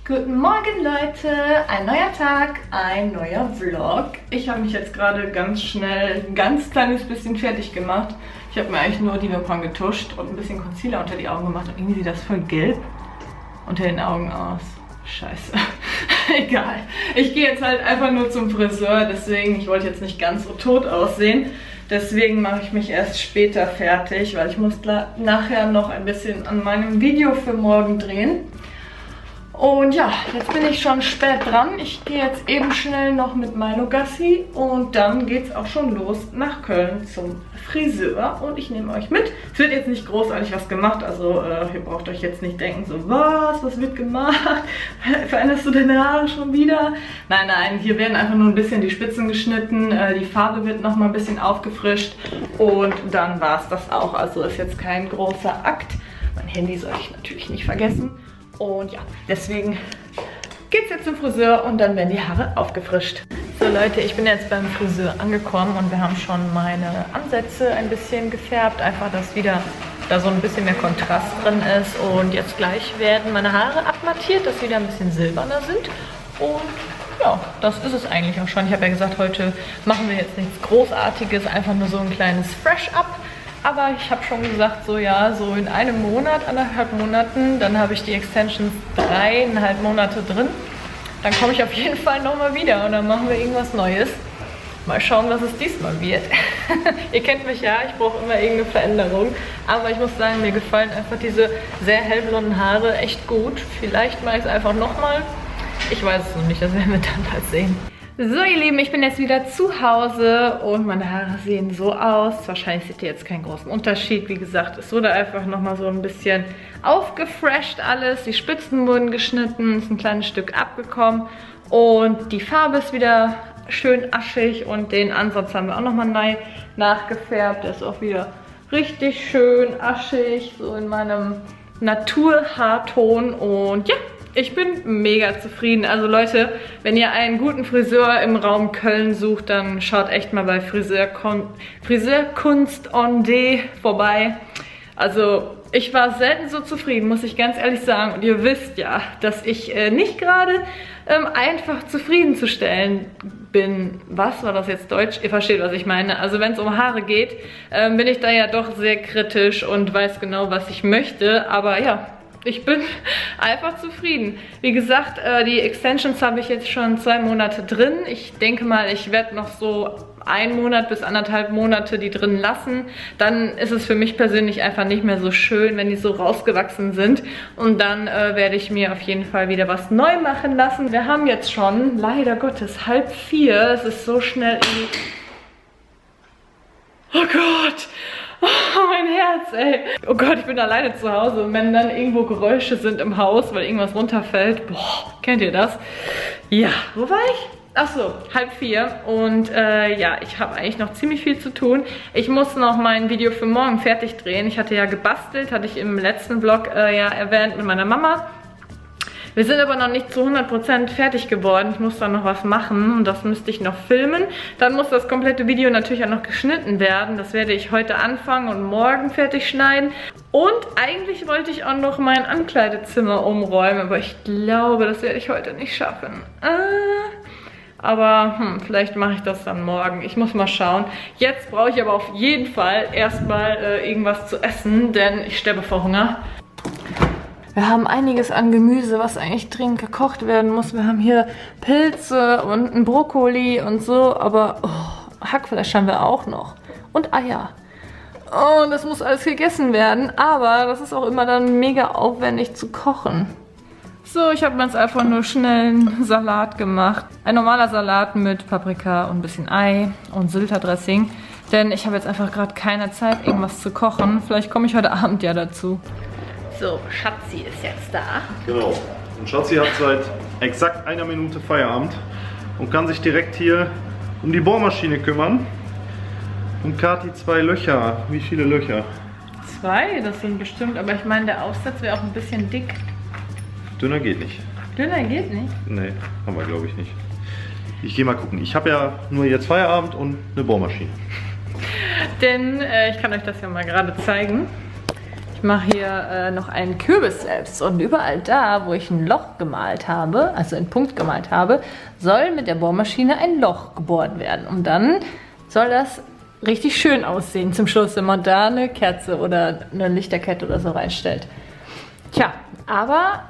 Guten Morgen Leute, ein neuer Tag, ein neuer Vlog. Ich habe mich jetzt gerade ganz schnell ein ganz kleines bisschen fertig gemacht. Ich habe mir eigentlich nur die Wimpern getuscht und ein bisschen Concealer unter die Augen gemacht und irgendwie sieht das voll gelb unter den Augen aus. Scheiße. Egal. Ich gehe jetzt halt einfach nur zum Friseur, deswegen, ich wollte jetzt nicht ganz so tot aussehen. Deswegen mache ich mich erst später fertig, weil ich muss nachher noch ein bisschen an meinem Video für morgen drehen. Und ja, jetzt bin ich schon spät dran. Ich gehe jetzt eben schnell noch mit Milo Gassi und dann geht es auch schon los nach Köln zum Friseur. Und ich nehme euch mit. Es wird jetzt nicht großartig was gemacht, also ihr braucht euch jetzt nicht denken, so was wird gemacht? Veränderst du deine Haare schon wieder? Nein, nein, hier werden einfach nur ein bisschen die Spitzen geschnitten, die Farbe wird nochmal ein bisschen aufgefrischt und dann war es das auch. Also ist jetzt kein großer Akt. Mein Handy soll ich natürlich nicht vergessen. Und ja, deswegen geht's jetzt zum Friseur und dann werden die Haare aufgefrischt. So Leute, ich bin jetzt beim Friseur angekommen und wir haben schon meine Ansätze ein bisschen gefärbt. Einfach, dass wieder da so ein bisschen mehr Kontrast drin ist. Und jetzt gleich werden meine Haare abmattiert, dass sie wieder ein bisschen silberner sind. Und ja, das ist es eigentlich auch schon. Ich habe ja gesagt, heute machen wir jetzt nichts Großartiges, einfach nur so ein kleines Fresh-Up. Aber ich habe schon gesagt, so ja, so in einem Monat, 1,5 Monaten, dann habe ich die Extensions 3,5 Monate drin. Dann komme ich auf jeden Fall nochmal wieder und dann machen wir irgendwas Neues. Mal schauen, was es diesmal wird. Ihr kennt mich ja, ich brauche immer irgendeine Veränderung. Aber ich muss sagen, mir gefallen einfach diese sehr hellblonden Haare echt gut. Vielleicht mache ich es einfach nochmal. Ich weiß es noch nicht, das werden wir dann halt sehen. So ihr Lieben, ich bin jetzt wieder zu Hause und meine Haare sehen so aus. Wahrscheinlich seht ihr jetzt keinen großen Unterschied. Wie gesagt, es wurde einfach nochmal so ein bisschen aufgefresht alles. Die Spitzen wurden geschnitten, ist ein kleines Stück abgekommen und die Farbe ist wieder schön aschig und den Ansatz haben wir auch nochmal neu nachgefärbt. Der ist auch wieder richtig schön aschig, so in meinem Naturhaarton und ja. Ich bin mega zufrieden. Also Leute, wenn ihr einen guten Friseur im Raum Köln sucht, dann schaut echt mal bei Friseurkunst on D vorbei. Also ich war selten so zufrieden, muss ich ganz ehrlich sagen. Und ihr wisst ja, dass ich nicht gerade einfach zufriedenzustellen bin. Was war das jetzt Deutsch? Ihr versteht, was ich meine. Also wenn es um Haare geht, bin ich da ja doch sehr kritisch und weiß genau, was ich möchte. Aber ja, ich bin einfach zufrieden. Wie gesagt, die Extensions habe ich jetzt schon 2 Monate drin. Ich denke mal, ich werde noch so 1 Monat bis 1,5 Monate die drin lassen. Dann ist es für mich persönlich einfach nicht mehr so schön, wenn die so rausgewachsen sind. Und dann werde ich mir auf jeden Fall wieder was neu machen lassen. Wir haben jetzt schon, leider Gottes, 3:30. Es ist so schnell in die... Oh Gott! Oh, mein Herz, ey. Oh Gott, ich bin alleine zu Hause und wenn dann irgendwo Geräusche sind im Haus, weil irgendwas runterfällt, boah, kennt ihr das? Ja, wo war ich? Achso, 3:30 und ja, ich habe eigentlich noch ziemlich viel zu tun. Ich muss noch mein Video für morgen fertig drehen. Ich hatte ja gebastelt, hatte ich im letzten Vlog ja erwähnt mit meiner Mama. Wir sind aber noch nicht zu 100% fertig geworden. Ich muss da noch was machen und das müsste ich noch filmen. Dann muss das komplette Video natürlich auch noch geschnitten werden. Das werde ich heute anfangen und morgen fertig schneiden. Und eigentlich wollte ich auch noch mein Ankleidezimmer umräumen, aber ich glaube, das werde ich heute nicht schaffen. Aber vielleicht mache ich das dann morgen. Ich muss mal schauen. Jetzt brauche ich aber auf jeden Fall erstmal irgendwas zu essen, denn ich sterbe vor Hunger. Wir haben einiges an Gemüse, was eigentlich dringend gekocht werden muss. Wir haben hier Pilze und einen Brokkoli und so, aber Hackfleisch haben wir auch noch. Und Eier. Und das muss alles gegessen werden, aber das ist auch immer dann mega aufwendig zu kochen. So, ich habe mir jetzt einfach nur schnell einen Salat gemacht. Ein normaler Salat mit Paprika und ein bisschen Ei und Sylter-Dressing. Denn ich habe jetzt einfach gerade keine Zeit, irgendwas zu kochen. Vielleicht komme ich heute Abend ja dazu. So, Schatzi ist jetzt da. Genau. Und Schatzi hat seit exakt 1 Minute Feierabend und kann sich direkt hier um die Bohrmaschine kümmern. Und Kathi 2 Löcher. Wie viele Löcher? 2, das sind bestimmt, aber ich meine, der Aufsatz wäre auch ein bisschen dick. Dünner geht nicht. Dünner geht nicht? Nee, haben wir glaube ich nicht. Ich gehe mal gucken. Ich habe ja nur jetzt Feierabend und eine Bohrmaschine. Denn ich kann euch das ja mal gerade zeigen. Ich mache hier noch einen Kürbis selbst. Und überall da, wo ich ein Loch gemalt habe, also einen Punkt gemalt habe, soll mit der Bohrmaschine ein Loch gebohrt werden. Und dann soll das richtig schön aussehen zum Schluss, wenn man da eine Kerze oder eine Lichterkette oder so reinstellt. Tja, aber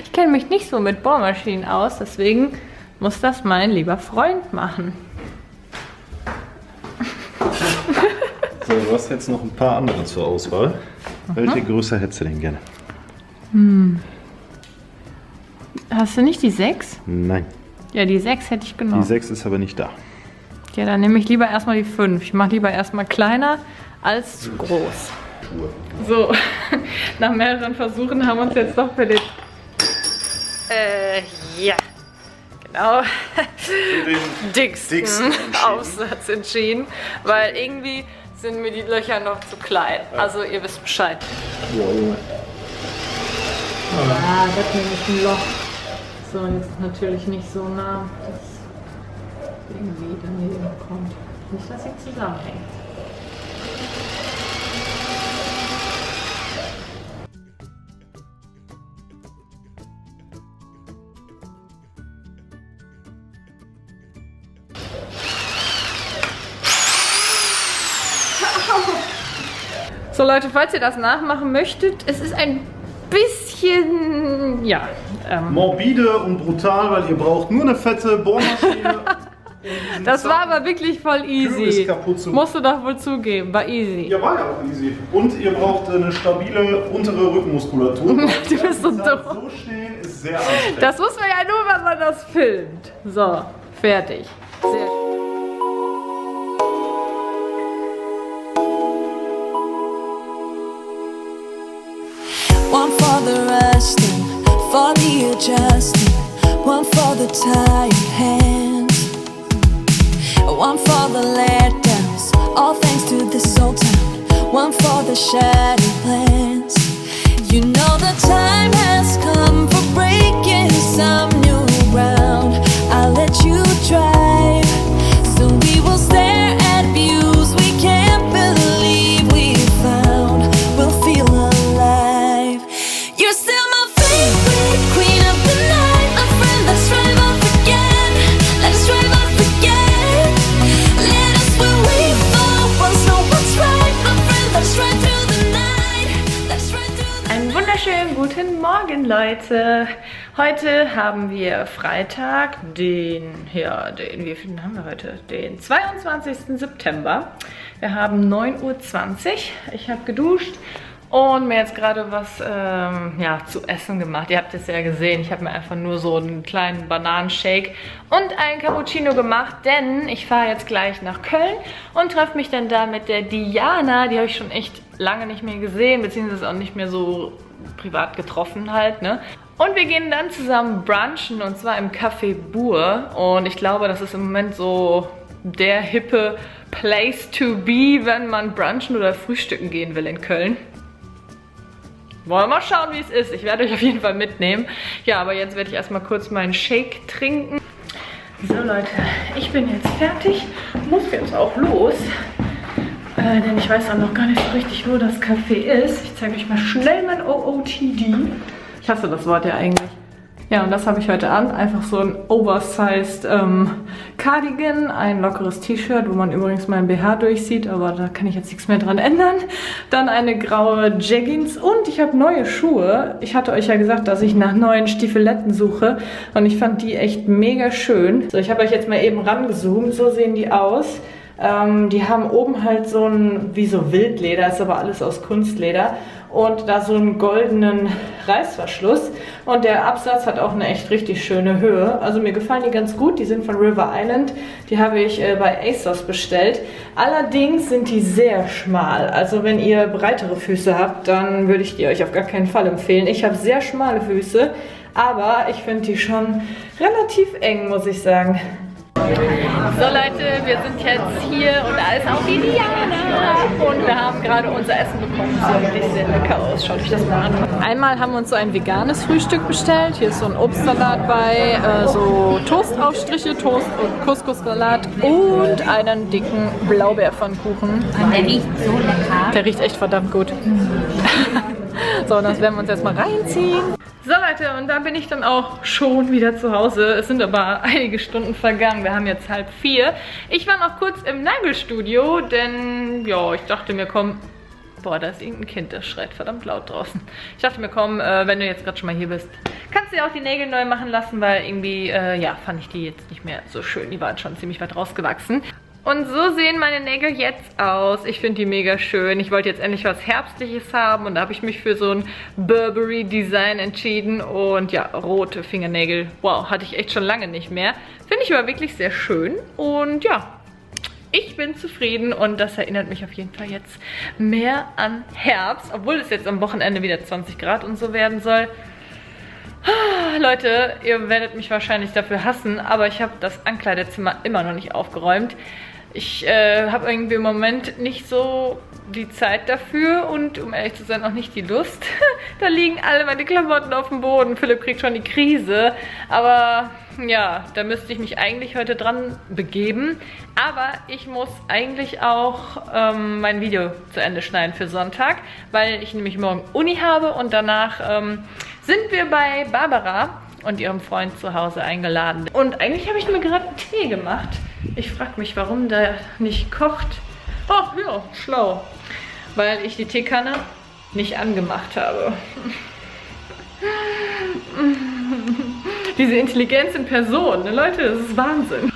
ich kenne mich nicht so mit Bohrmaschinen aus, deswegen muss das mein lieber Freund machen. So, du hast jetzt noch ein paar andere zur Auswahl. Welche Größe hättest du denn gerne? Hast du nicht die 6? Nein. Ja, die 6 hätte ich genommen. Die 6 ist aber nicht da. Ja, dann nehme ich lieber erstmal die 5. Ich mache lieber erstmal kleiner als zu groß. So, nach mehreren Versuchen haben wir uns jetzt doch für den ja, genau, dicksten Aufsatz entschieden, weil irgendwie sind mir die Löcher noch zu klein. Also ihr wisst Bescheid. Ja, Junge. Ja, das nehme ich ein Loch. So, und jetzt natürlich nicht so nah, dass irgendwie daneben kommt. Nicht, dass sie zusammenhängt. So Leute, falls ihr das nachmachen möchtet, es ist ein bisschen, ja. Morbide und brutal, weil ihr braucht nur eine fette Bohrmaschine. Das war aber wirklich voll easy. Musst du doch wohl zugeben, war easy. Ja, war ja auch easy. Und ihr braucht eine stabile untere Rückenmuskulatur. Du bist so dumm. So stehen ist sehr anstrengend. Das muss man ja nur, wenn man das filmt. So, fertig. Sehr schön. One for the resting, for the adjusting, one for the tired hands, one for the letdowns, all thanks to this old town, one for the shattered plans. You know the time has come for breaking some new ground. I'll let you drive, so we will stare at views we can't believe we found. We'll feel alive. You're still my favorite queen of the night, my friend. Let's drive off again. Let's drive off again. Let us where we fall. Once know what's right, my friend. Let's ride through the night. Let's ride through the Einen wunderschönen guten Morgen, Leute. Heute haben wir Freitag, wie viel haben wir heute? Den 22. September. Wir haben 9:20 Uhr. Ich habe geduscht und mir jetzt gerade was zu essen gemacht. Ihr habt es ja gesehen, ich habe mir einfach nur so einen kleinen Bananenshake und einen Cappuccino gemacht, denn ich fahre jetzt gleich nach Köln und treffe mich dann da mit der Diana. Die habe ich schon echt lange nicht mehr gesehen, beziehungsweise auch nicht mehr so privat getroffen halt, ne? Und wir gehen dann zusammen brunchen, und zwar im Café Bur. Und ich glaube, das ist im Moment so der hippe Place to be, wenn man brunchen oder frühstücken gehen will in Köln. Wollen wir mal schauen, wie es ist. Ich werde euch auf jeden Fall mitnehmen. Ja, aber jetzt werde ich erstmal kurz meinen Shake trinken. So Leute, ich bin jetzt fertig, muss jetzt auch los. Denn ich weiß auch noch gar nicht so richtig, wo das Café ist. Ich zeige euch mal schnell mein OOTD. Ich hasse das Wort ja eigentlich. Ja, und das habe ich heute an. Einfach so ein oversized Cardigan, ein lockeres T-Shirt, wo man übrigens meinen BH durchsieht, aber da kann ich jetzt nichts mehr dran ändern. Dann eine graue Jeggings und ich habe neue Schuhe. Ich hatte euch ja gesagt, dass ich nach neuen Stiefeletten suche und ich fand die echt mega schön. So, ich habe euch jetzt mal eben rangezoomt, so sehen die aus. Die haben oben halt so ein, wie so Wildleder, ist aber alles aus Kunstleder. Und da so einen goldenen Reißverschluss. Und der Absatz hat auch eine echt richtig schöne Höhe. Also mir gefallen die ganz gut. Die sind von River Island. Die habe ich bei ASOS bestellt. Allerdings sind die sehr schmal. Also wenn ihr breitere Füße habt, dann würde ich die euch auf gar keinen Fall empfehlen. Ich habe sehr schmale Füße, aber ich finde die schon relativ eng, muss ich sagen. So Leute, wir sind jetzt hier und da ist auch die Diana und wir haben gerade unser Essen bekommen. Das sieht wirklich sehr lecker aus, schaut euch das mal an. Einmal haben wir uns so ein veganes Frühstück bestellt. Hier ist so ein Obstsalat bei, so Toastaufstriche, Toast und Couscous-Salat und einen dicken Blaubeerpfannkuchen. Der riecht so lecker. Der riecht echt verdammt gut. So, das werden wir uns jetzt mal reinziehen. So Leute, und da bin ich dann auch schon wieder zu Hause. Es sind aber einige Stunden vergangen. Wir haben jetzt 3:30. Ich war noch kurz im Nagelstudio, denn ja, ich dachte mir, komm, boah, da ist irgendein Kind, das schreit verdammt laut draußen. Ich dachte mir, komm, wenn du jetzt gerade schon mal hier bist, kannst du dir auch die Nägel neu machen lassen, weil irgendwie, ja, fand ich die jetzt nicht mehr so schön. Die waren schon ziemlich weit rausgewachsen. Und so sehen meine Nägel jetzt aus. Ich finde die mega schön. Ich wollte jetzt endlich was Herbstliches haben und da habe ich mich für so ein Burberry-Design entschieden. Und ja, rote Fingernägel. Wow, hatte ich echt schon lange nicht mehr. Finde ich aber wirklich sehr schön. Und ja, ich bin zufrieden und das erinnert mich auf jeden Fall jetzt mehr an Herbst. Obwohl es jetzt am Wochenende wieder 20 Grad und so werden soll. Leute, ihr werdet mich wahrscheinlich dafür hassen, aber ich habe das Ankleidezimmer immer noch nicht aufgeräumt. Ich habe irgendwie im Moment nicht so die Zeit dafür und um ehrlich zu sein auch nicht die Lust. Da liegen alle meine Klamotten auf dem Boden. Philipp kriegt schon die Krise. Aber ja, da müsste ich mich eigentlich heute dran begeben. Aber ich muss eigentlich auch mein Video zu Ende schneiden für Sonntag, weil ich nämlich morgen Uni habe und danach sind wir bei Barbara und ihrem Freund zu Hause eingeladen. Und eigentlich habe ich mir gerade einen Tee gemacht. Ich frage mich, warum der nicht kocht. Ach ja, schlau. Weil ich die Teekanne nicht angemacht habe. Diese Intelligenz in Person, ne Leute, das ist Wahnsinn.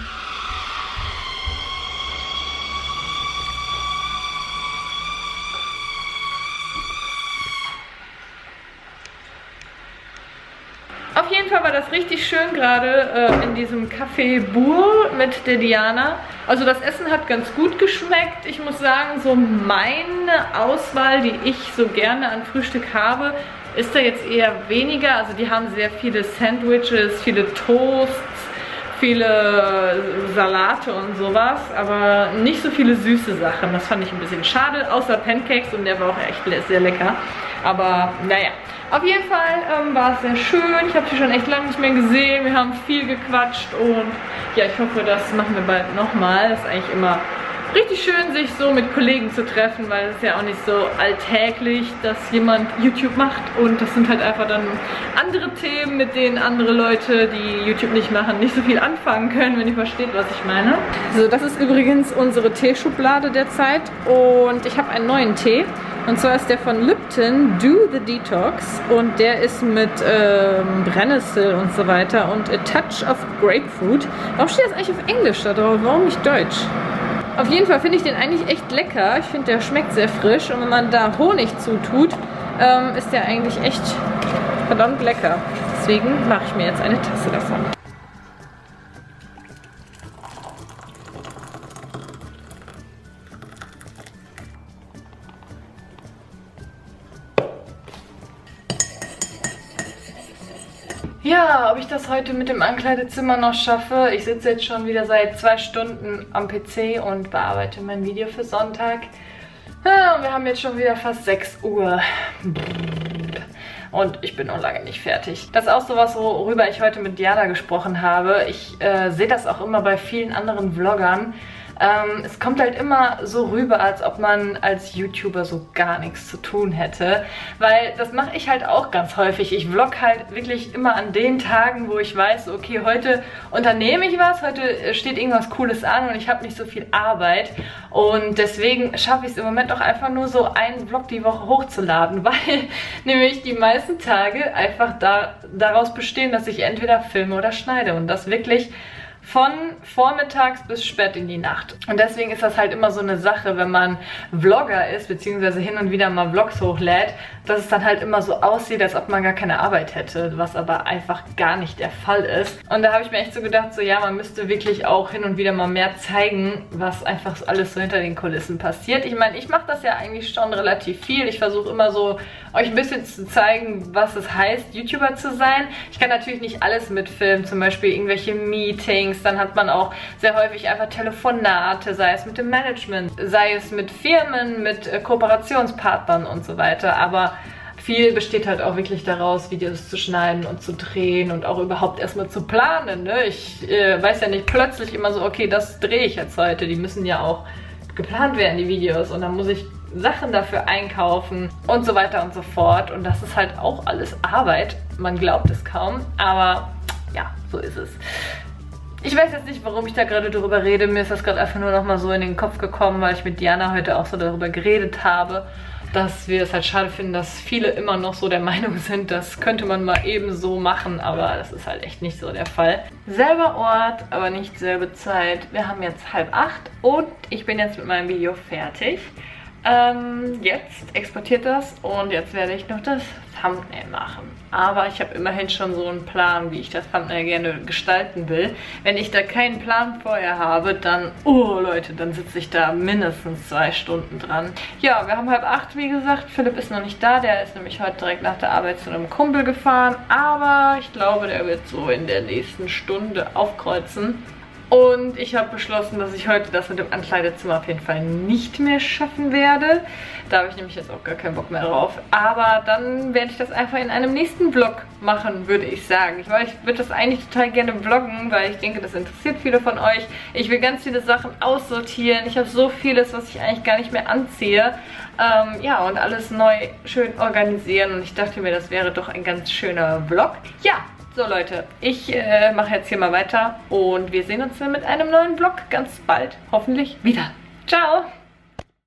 Auf jeden Fall war das richtig schön gerade in diesem Café Bourg mit der Diana. Also das Essen hat ganz gut geschmeckt. Ich muss sagen, so meine Auswahl, die ich so gerne an Frühstück habe, ist da jetzt eher weniger. Also die haben sehr viele Sandwiches, viele Toasts, viele Salate und sowas, aber nicht so viele süße Sachen. Das fand ich ein bisschen schade, außer Pancakes und der war auch echt sehr lecker. Aber naja. Auf jeden Fall war es sehr schön. Ich habe sie schon echt lange nicht mehr gesehen. Wir haben viel gequatscht und ja, ich hoffe, das machen wir bald nochmal. Das ist eigentlich immer richtig schön, sich so mit Kollegen zu treffen, weil es ist ja auch nicht so alltäglich, dass jemand YouTube macht und das sind halt einfach dann andere Themen, mit denen andere Leute, die YouTube nicht machen, nicht so viel anfangen können, wenn ihr versteht, was ich meine. So, das ist übrigens unsere Teeschublade derzeit und ich habe einen neuen Tee. Und zwar ist der von Lipton, Do the Detox. Und der ist mit Brennnessel und so weiter und a touch of Grapefruit. Warum steht das eigentlich auf Englisch da drauf? Warum nicht Deutsch? Auf jeden Fall finde ich den eigentlich echt lecker. Ich finde, der schmeckt sehr frisch. Und wenn man da Honig zutut, ist der eigentlich echt verdammt lecker. Deswegen mache ich mir jetzt eine Tasse davon. Ja, ob ich das heute mit dem Ankleidezimmer noch schaffe. Ich sitze jetzt schon wieder seit 2 Stunden am PC und bearbeite mein Video für Sonntag. Ja, und wir haben jetzt schon wieder fast 6 Uhr. Und ich bin noch lange nicht fertig. Das ist auch sowas, worüber ich heute mit Diana gesprochen habe. Ich sehe das auch immer bei vielen anderen Vloggern. Es kommt halt immer so rüber, als ob man als YouTuber so gar nichts zu tun hätte. Weil das mache ich halt auch ganz häufig. Ich vlog halt wirklich immer an den Tagen, wo ich weiß, okay, heute unternehme ich was, heute steht irgendwas Cooles an und ich habe nicht so viel Arbeit. Und deswegen schaffe ich es im Moment auch einfach nur so, einen Vlog die Woche hochzuladen, weil nämlich die meisten Tage einfach daraus bestehen, dass ich entweder filme oder schneide und das wirklich von vormittags bis spät in die Nacht. Und deswegen ist das halt immer so eine Sache, wenn man Vlogger ist, beziehungsweise hin und wieder mal Vlogs hochlädt, dass es dann halt immer so aussieht, als ob man gar keine Arbeit hätte, was aber einfach gar nicht der Fall ist. Und da habe ich mir echt so gedacht, so ja, man müsste wirklich auch hin und wieder mal mehr zeigen, was einfach alles so hinter den Kulissen passiert. Ich meine, ich mache das ja eigentlich schon relativ viel. Ich versuche immer so, euch ein bisschen zu zeigen, was es heißt, YouTuber zu sein. Ich kann natürlich nicht alles mitfilmen, zum Beispiel irgendwelche Meetings, Meetings, dann hat man auch sehr häufig einfach Telefonate, sei es mit dem Management, sei es mit Firmen, mit Kooperationspartnern und so weiter, aber viel besteht halt auch wirklich daraus, Videos zu schneiden und zu drehen und auch überhaupt erstmal zu planen, ne? Ich weiß ja nicht plötzlich immer so, okay, das drehe ich jetzt heute, die müssen ja auch geplant werden, die Videos, und dann muss ich Sachen dafür einkaufen und so weiter und so fort, und das ist halt auch alles Arbeit, man glaubt es kaum, aber ja, so ist es. Ich weiß jetzt nicht, warum ich da gerade drüber rede, mir ist das gerade einfach nur nochmal so in den Kopf gekommen, weil ich mit Diana heute auch so darüber geredet habe, dass wir es halt schade finden, dass viele immer noch so der Meinung sind, das könnte man mal eben so machen, aber das ist halt echt nicht so der Fall. Selber Ort, aber nicht selbe Zeit. Wir haben jetzt 7:30 und ich bin jetzt mit meinem Video fertig. Jetzt exportiert das und jetzt werde ich noch das Thumbnail machen. Aber ich habe immerhin schon so einen Plan, wie ich das Thumbnail gerne gestalten will. Wenn ich da keinen Plan vorher habe, dann, oh Leute, dann sitze ich da mindestens 2 Stunden dran. Ja, wir haben 7:30, wie gesagt. Philipp ist noch nicht da, der ist nämlich heute direkt nach der Arbeit zu einem Kumpel gefahren. Aber ich glaube, der wird so in der nächsten Stunde aufkreuzen. Und ich habe beschlossen, dass ich heute das mit dem Ankleidezimmer auf jeden Fall nicht mehr schaffen werde. Da habe ich nämlich jetzt auch gar keinen Bock mehr drauf. Aber dann werde ich das einfach in einem nächsten Vlog machen, würde ich sagen. Ich würde das eigentlich total gerne vloggen, weil ich denke, das interessiert viele von euch. Ich will ganz viele Sachen aussortieren. Ich habe so vieles, was ich eigentlich gar nicht mehr anziehe. Ja, und alles neu schön organisieren. Und ich dachte mir, das wäre doch ein ganz schöner Vlog. Ja. So Leute, ich mache jetzt hier mal weiter und wir sehen uns dann mit einem neuen Vlog ganz bald, hoffentlich wieder. Ciao!